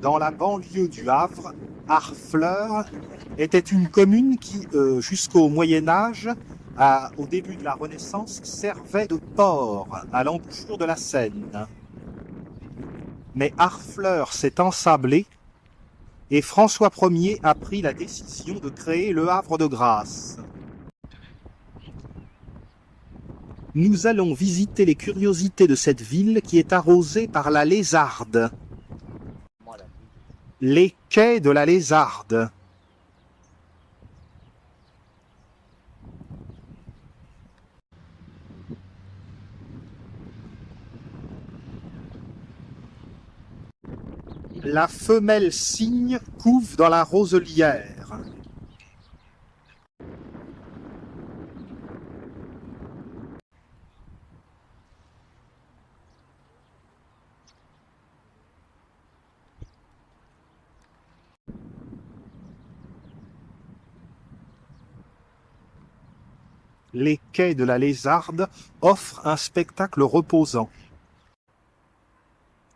Dans la banlieue du Havre, Harfleur était une commune qui, jusqu'au Moyen-Âge, au début de la Renaissance, servait de port à l'embouchure de la Seine. Mais Harfleur s'est ensablé et François Ier a pris la décision de créer le Havre de Grâce. Nous allons visiter les curiosités de cette ville qui est arrosée par la Lézarde. Les quais de la Lézarde. La femelle cygne couve dans la roselière. Les quais de la Lézarde offrent un spectacle reposant.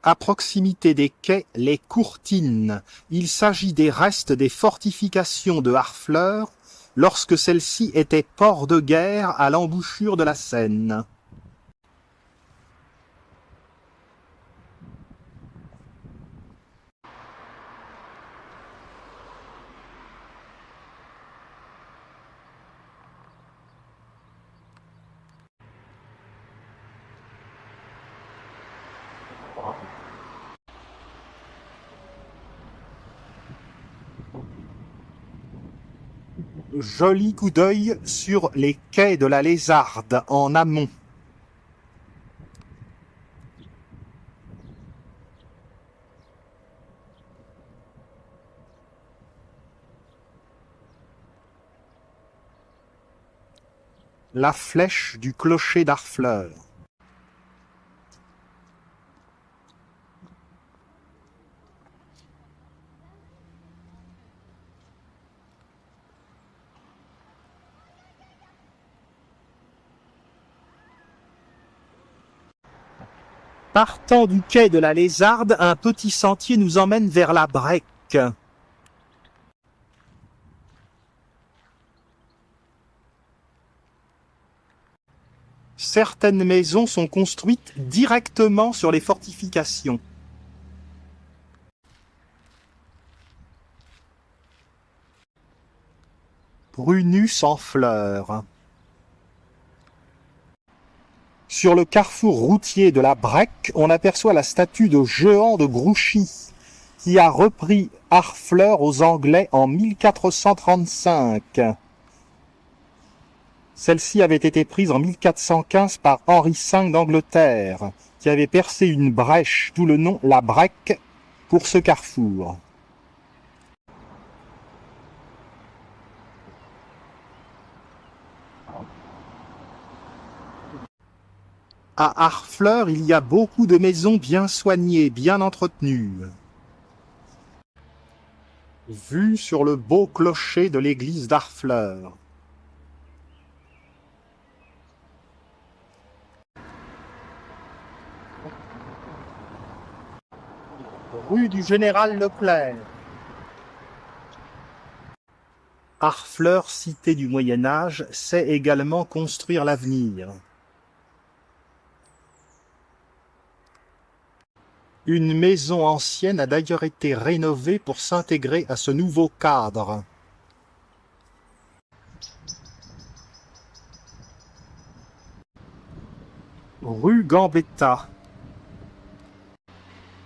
À proximité des quais, les courtines. Il s'agit des restes des fortifications de Harfleur lorsque celle-ci était port de guerre à l'embouchure de la Seine. Joli coup d'œil sur les quais de la Lézarde en amont. La flèche du clocher d'Harfleur. Partant du quai de la Lézarde, un petit sentier nous emmène vers la Brecque. Certaines maisons sont construites directement sur les fortifications. Brunus en fleurs. Sur le carrefour routier de la Brecque, on aperçoit la statue de Jehan de Grouchy, qui a repris Harfleur aux Anglais en 1435. Celle-ci avait été prise en 1415 par Henri V d'Angleterre, qui avait percé une brèche, d'où le nom La Brecque, pour ce carrefour. À Harfleur, il y a beaucoup de maisons bien soignées, bien entretenues. Vue sur le beau clocher de l'église d'Harfleur. Rue du Général Leclerc. Harfleur, cité du Moyen-Âge, sait également construire l'avenir. Une maison ancienne a d'ailleurs été rénovée pour s'intégrer à ce nouveau cadre. Rue Gambetta.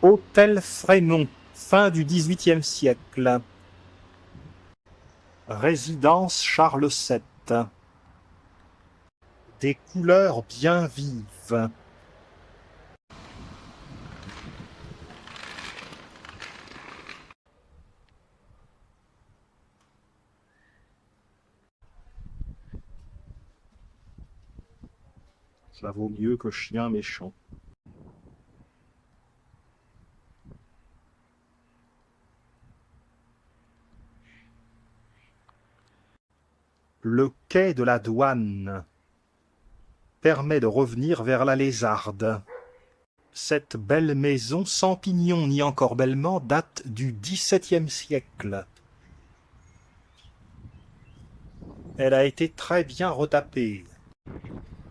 Hôtel Frémont, fin du XVIIIe siècle. Résidence Charles VII. Des couleurs bien vives. Ça vaut mieux que chien méchant. Le quai de la Douane permet de revenir vers la Lézarde. Cette belle maison, sans pignon ni encorbellement, date du XVIIe siècle. Elle a été très bien retapée.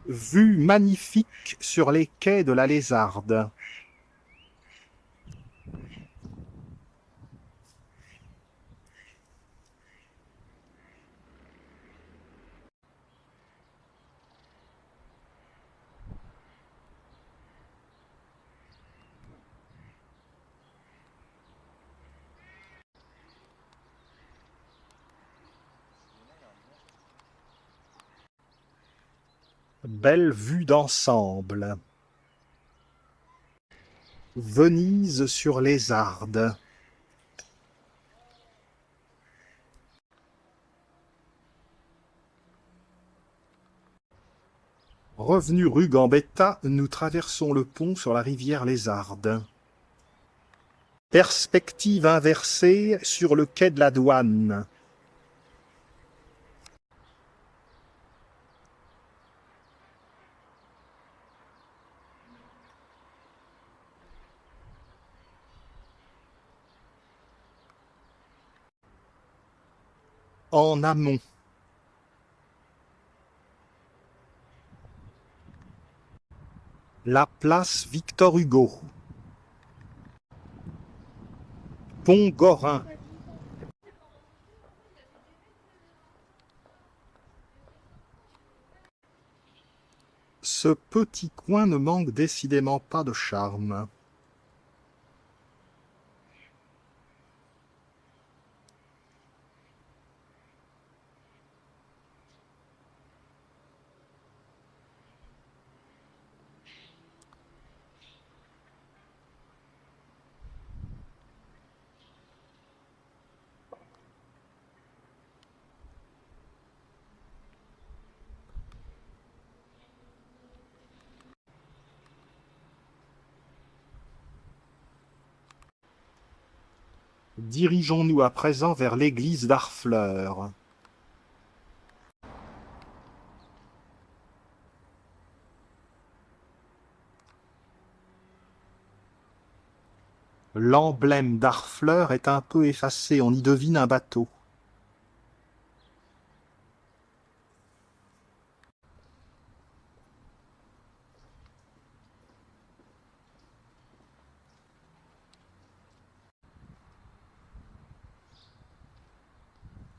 Vue magnifique sur les quais de la Lézarde. Belle vue d'ensemble. Venise sur Lézarde. Revenu rue Gambetta, nous traversons le pont sur la rivière Lézarde. Perspective inversée sur le quai de la Douane. En amont. La place Victor Hugo. Pont Gorin. Ce petit coin ne manque décidément pas de charme. Dirigeons-nous à présent vers l'église d'Harfleur. L'emblème d'Harfleur est un peu effacé, on y devine un bateau.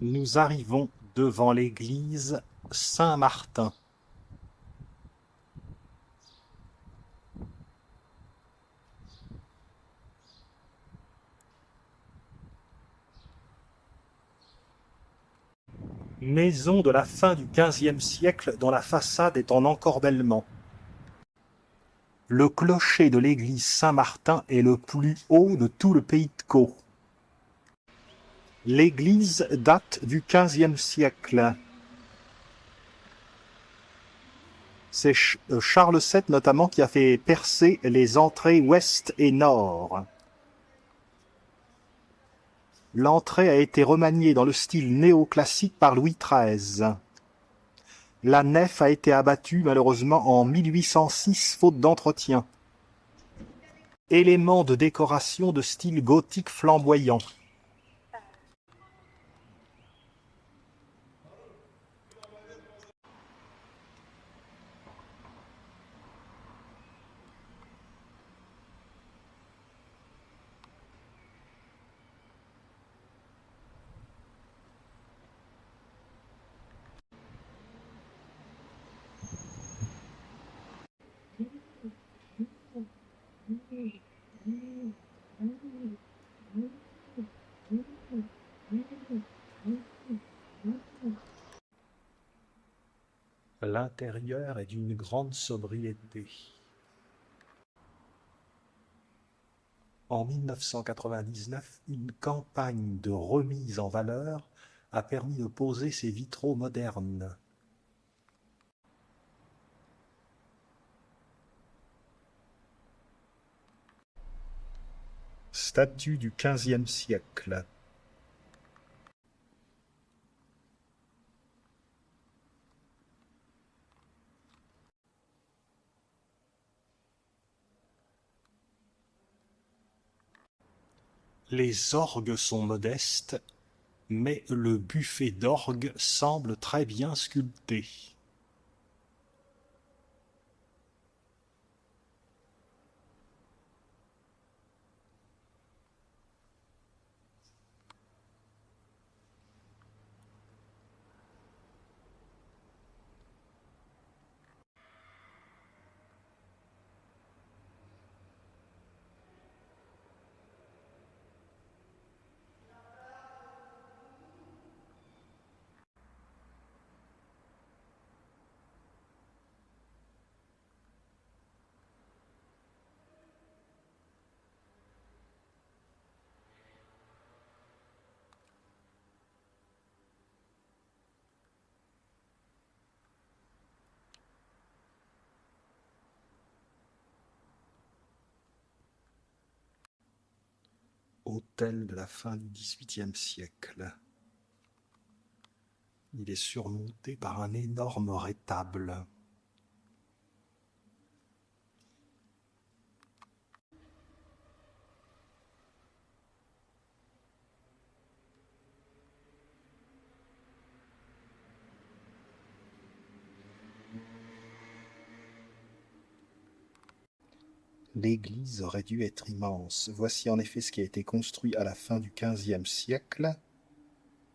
Nous arrivons devant l'église Saint-Martin. Maison de la fin du XVe siècle dont la façade est en encorbellement. Le clocher de l'église Saint-Martin est le plus haut de tout le pays de Caux. L'église date du XVe siècle. C'est Charles VII notamment qui a fait percer les entrées ouest et nord. L'entrée a été remaniée dans le style néoclassique par Louis XIII. La nef a été abattue malheureusement en 1806 faute d'entretien. Éléments de décoration de style gothique flamboyant. L'intérieur est d'une grande sobriété. En 1999, une campagne de remise en valeur a permis de poser ces vitraux modernes. Statue du XVe siècle. Les orgues sont modestes, mais le buffet d'orgue semble très bien sculpté. Hôtel de la fin du XVIIIe siècle. Il est surmonté par un énorme rétable. L'église aurait dû être immense. Voici en effet ce qui a été construit à la fin du XVe siècle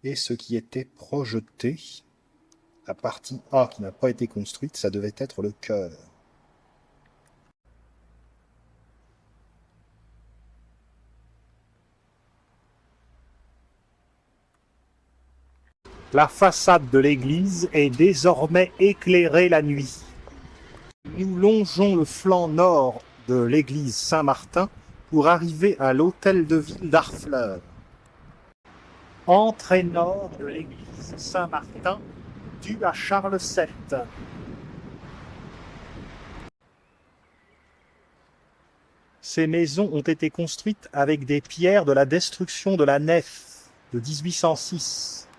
et ce qui était projeté. La partie A qui n'a pas été construite, ça devait être le chœur. La façade de l'église est désormais éclairée la nuit. Nous longeons le flanc nord de l'église Saint-Martin pour arriver à l'hôtel de ville d'Harfleur. Entrée nord de l'église Saint-Martin, due à Charles VII. Ces maisons ont été construites avec des pierres de la destruction de la nef de 1806.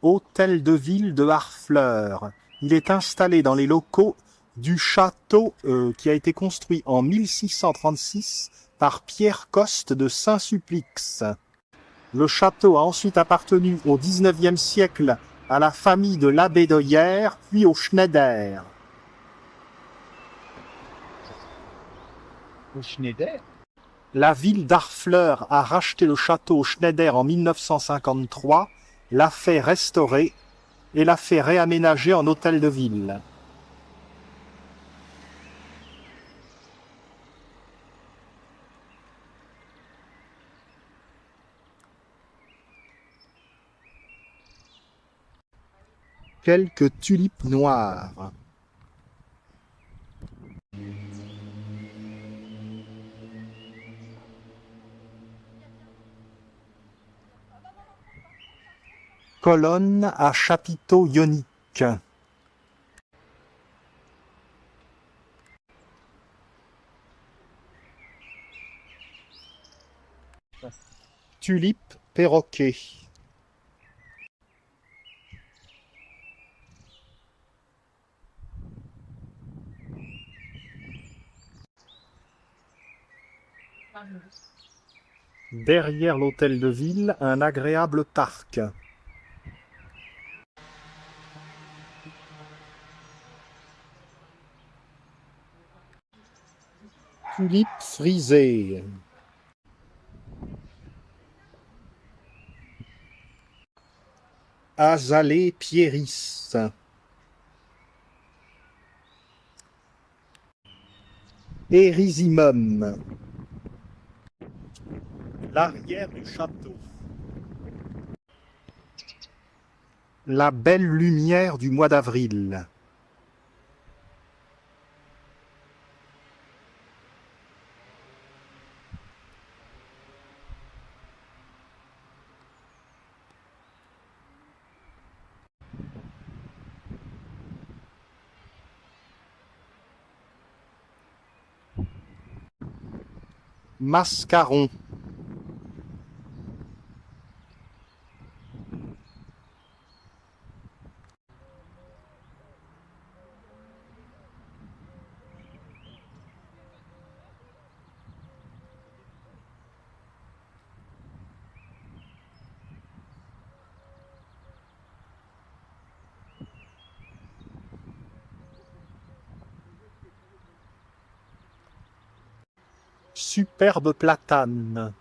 Hôtel de ville de Harfleur. Il est installé dans les locaux du château qui a été construit en 1636 par Pierre Coste de Saint-Supplix. Le château a ensuite appartenu au XIXe siècle à la famille de Labédoyère, puis au Schneider. Au Schneider? La ville d'Harfleur a racheté le château au Schneider en 1953, l'a fait restaurer et l'a fait réaménager en hôtel de ville. Quelques tulipes noires. Colonne à chapiteau ionique. Tulipe perroquet. Derrière l'hôtel de ville, un agréable parc. Tulipe frisée. Azalée pieris. Érysimum. L'arrière du château. La belle lumière du mois d'avril. Mascaron. Superbe platane.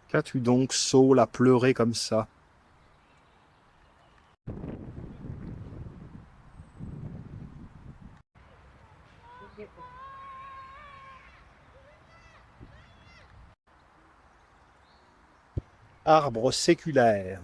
Qu'as-tu donc, Saul, à pleurer comme ça? Arbre séculaire.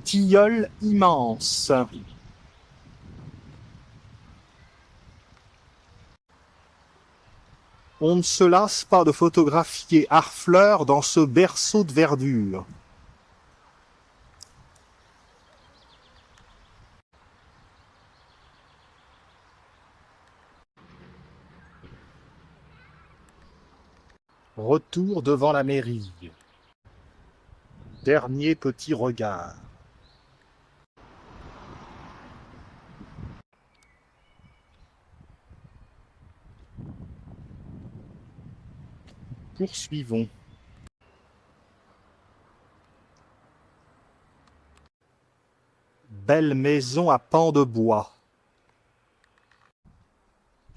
Tilleul immense. On ne se lasse pas de photographier Harfleur dans ce berceau de verdure. Retour devant la mairie. Dernier petit regard. Poursuivons. Belle maison à pans de bois.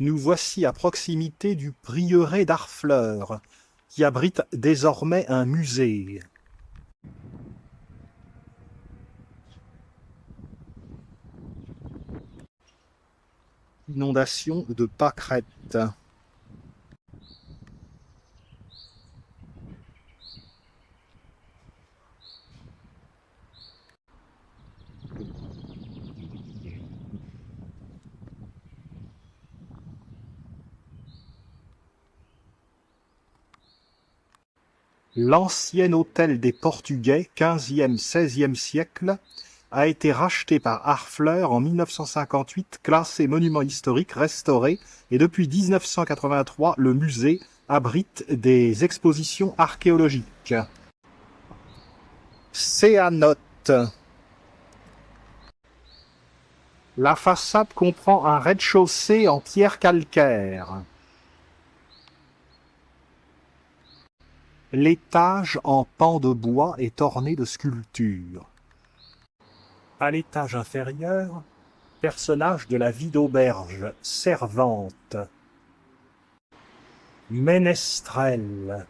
Nous voici à proximité du prieuré d'Harfleur, qui abrite désormais un musée. Inondation de pâquerettes. L'ancien hôtel des Portugais, 15e-16e siècle, a été racheté par Harfleur en 1958, classé monument historique, restauré, et depuis 1983, le musée abrite des expositions archéologiques. Céanote. La façade comprend un rez-de-chaussée en pierre calcaire. L'étage en pan de bois est orné de sculptures. À l'étage inférieur, personnage de la vie d'auberge, servante, ménestrel,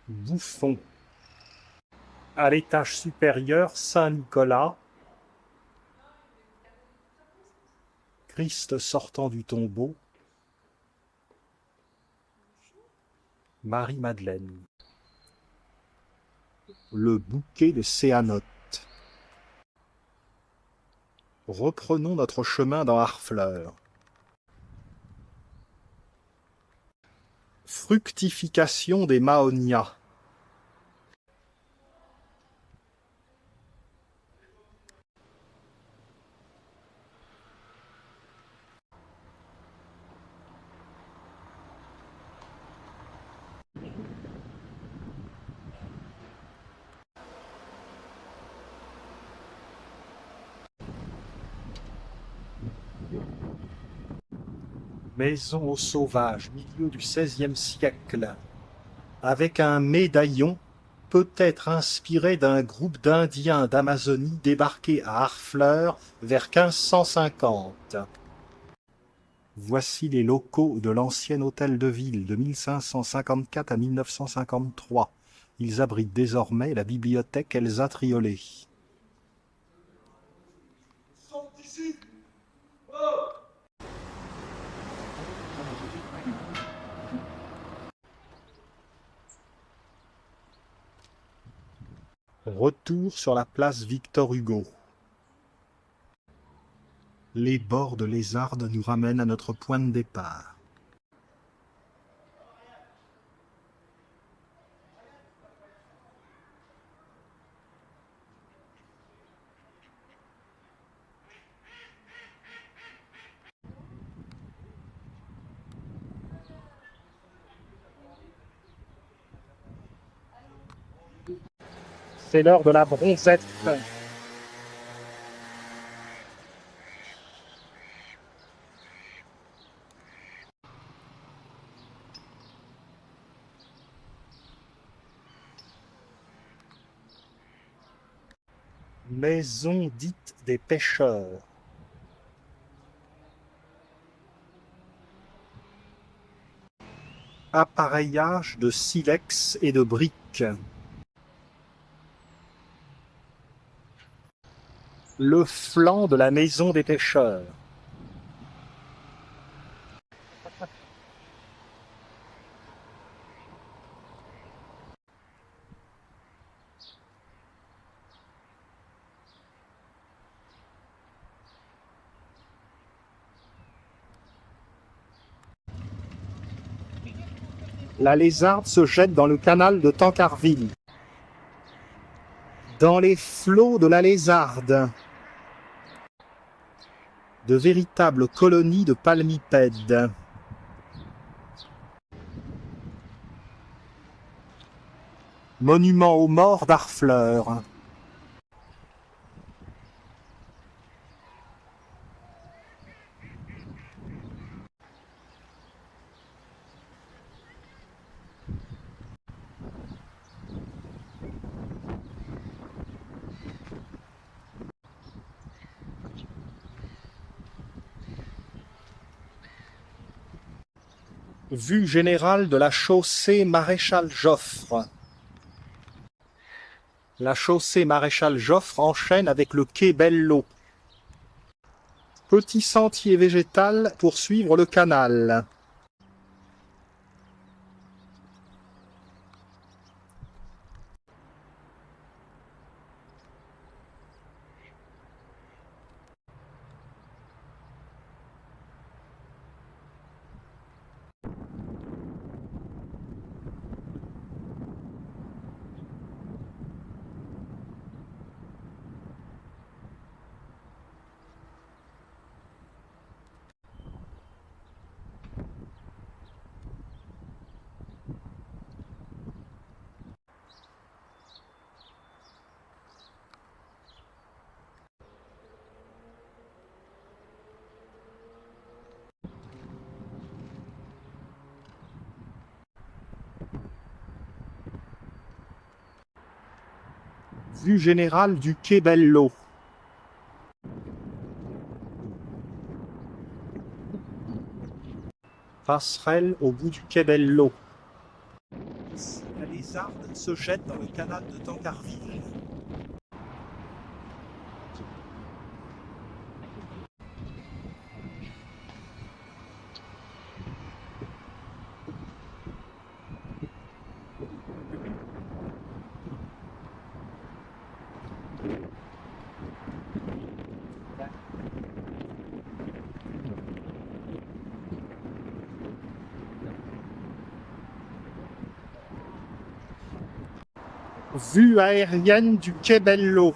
bouffon. À l'étage supérieur, Saint-Nicolas, Christ sortant du tombeau, Marie-Madeleine. Le bouquet de Céanote. Reprenons notre chemin dans Harfleur. Fructification des Mahonias. Maison au sauvage, milieu du XVIe siècle, avec un médaillon peut-être inspiré d'un groupe d'Indiens d'Amazonie débarqués à Harfleur vers 1550. Voici les locaux de l'ancien hôtel de ville de 1554 à 1953. Ils abritent désormais la bibliothèque Elsa Triolet. Retour sur la place Victor Hugo. Les bords de Lézardes nous ramènent à notre point de départ. C'est l'heure de la bronzette. Maison dite des pêcheurs. Appareillage de silex et de briques. Le flanc de la maison des pêcheurs. La Lézarde se jette dans le canal de Tancarville. Dans les flots de la Lézarde, de véritables colonies de palmipèdes. Monument aux morts d'Harfleur. Vue générale de la chaussée Maréchal Joffre. La chaussée Maréchal Joffre enchaîne avec le quai Bello. Petit sentier végétal pour suivre le canal. Vue générale du quai Bello. Passerelle au bout du quai Bello. La Lézarde se jette dans le canal de Tancarville. Vue aérienne du quai Bello.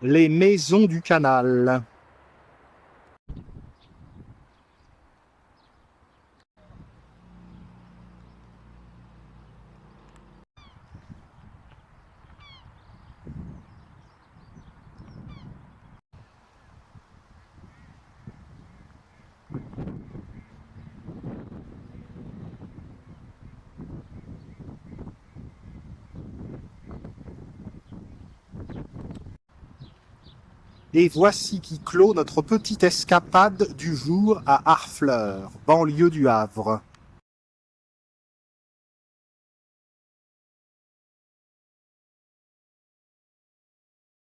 Les maisons du canal. Et voici qui clôt notre petite escapade du jour à Harfleur, banlieue du Havre.